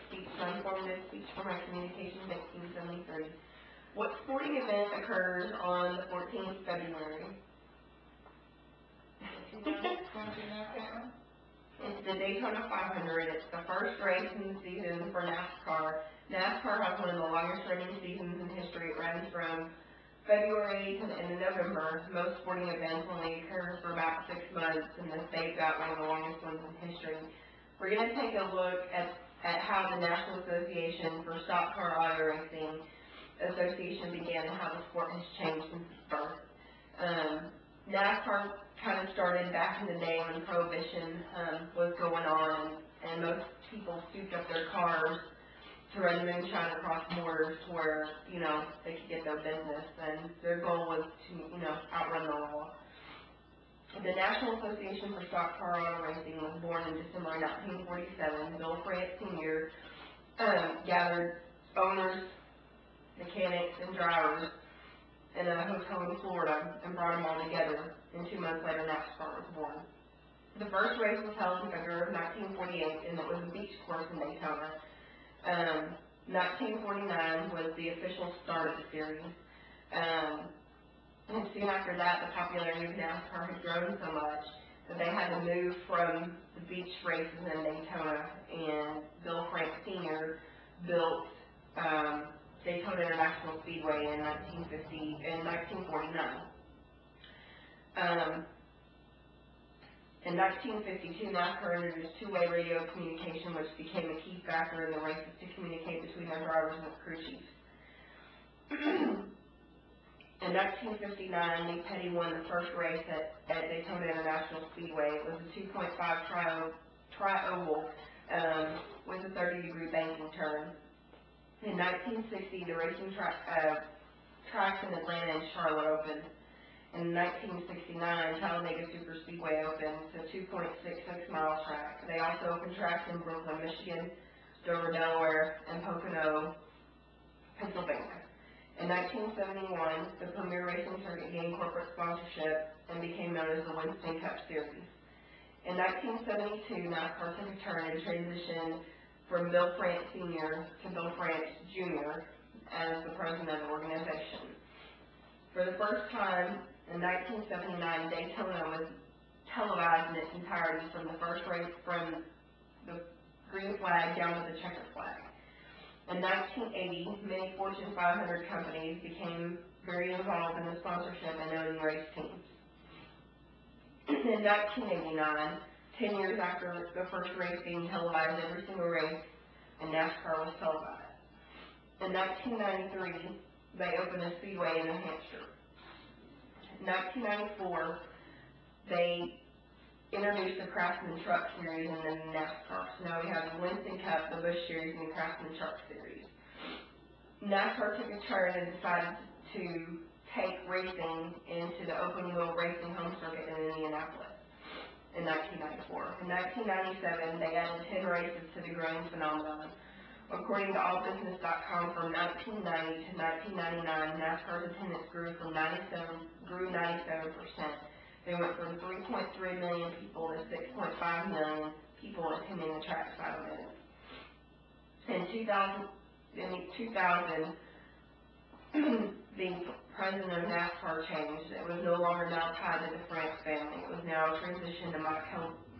speech, non-formative speech for my communication, 1973. What sporting event occurs on the 14th of February? It's the Daytona 500. It's the first race in the season for NASCAR. NASCAR has one of the longest running seasons in history. It runs from February to the end of November. Most sporting events only occur for about 6 months, and they've got one of the longest ones in history. We're going to take a look at how the National Association for Stock Car Auto Racing Association began and how the sport has changed since its birth. NASCAR kind of started back in the day when Prohibition was going on, and most people souped up their cars to run moonshine across borders to where, they could get their business, and their goal was to, outrun the law. The National Association for Stock Car Auto Racing was born in December 1947. Bill France Sr. Gathered owners, mechanics, and drivers in a hotel in Florida and brought them all together, and 2 months later NASCAR was born. The first race was held in February of 1948, and it was a beach course in Daytona. 1949 was the official start of the series. And soon after that, the popularity of NASCAR had grown so much that they had to move from the beach races in Daytona, and Bill Frank Sr. built Daytona International Speedway in 1949. In 1952, NASCAR introduced two-way radio communication, which became a key factor in the races to communicate between their drivers and the crew chiefs. In 1959, Lee Petty won the first race at Daytona International Speedway. It was a 2.5 tri-oval with a 30-degree banking turn. In 1960, the racing tracks in Atlanta and Charlotte opened. In 1969, Talladega Superspeedway opened. It's a 2.66-mile track. They also opened tracks in Brooklyn, Michigan, Dover, Delaware, and Pocono, Pennsylvania. In 1971, the Premier Racing Circuit gained corporate sponsorship and became known as the Winston Cup Series. In 1972, NASCAR took a turn and transitioned from Bill France Sr. to Bill France Jr. as the president of the organization. For the first time, in 1979, Daytona was televised in its entirety from the first race from the green flag down to the checkered flag. In 1980, many Fortune 500 companies became very involved in the sponsorship and owning race teams. In 1989, 10 years after the first race being televised, every single race in NASCAR was televised. In 1993, they opened a speedway in New Hampshire. In 1994, they introduced the Craftsman Truck Series and then NASCAR. So now we have the Winston Cup, the Busch Series, and the Craftsman Truck Series. NASCAR took a turn and decided to take racing into the open-wheel racing home circuit in Indianapolis in 1994. In 1997, they added 10 races to the growing phenomenon. According to allbusiness.com, from 1990 to 1999, NASCAR's attendance grew 97%. They went from 3.3 million people to 6.5 million people attending the trackside events. In 2000, the president of NASCAR changed. It was no longer now tied to the France family. It was now transitioned to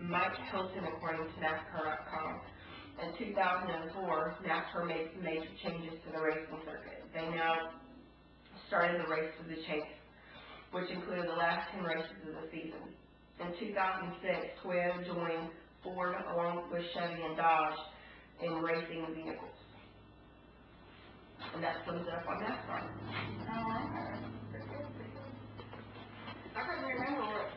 Mike Hilton, according to NASCAR.com. In 2004, NASCAR made some major changes to the racing circuit. They now started the race to the chase, which included the last 10 races of the season. In 2006, Toyota joined Ford along with Chevy and Dodge in racing vehicles. And that sums it up on NASCAR. I couldn't remember what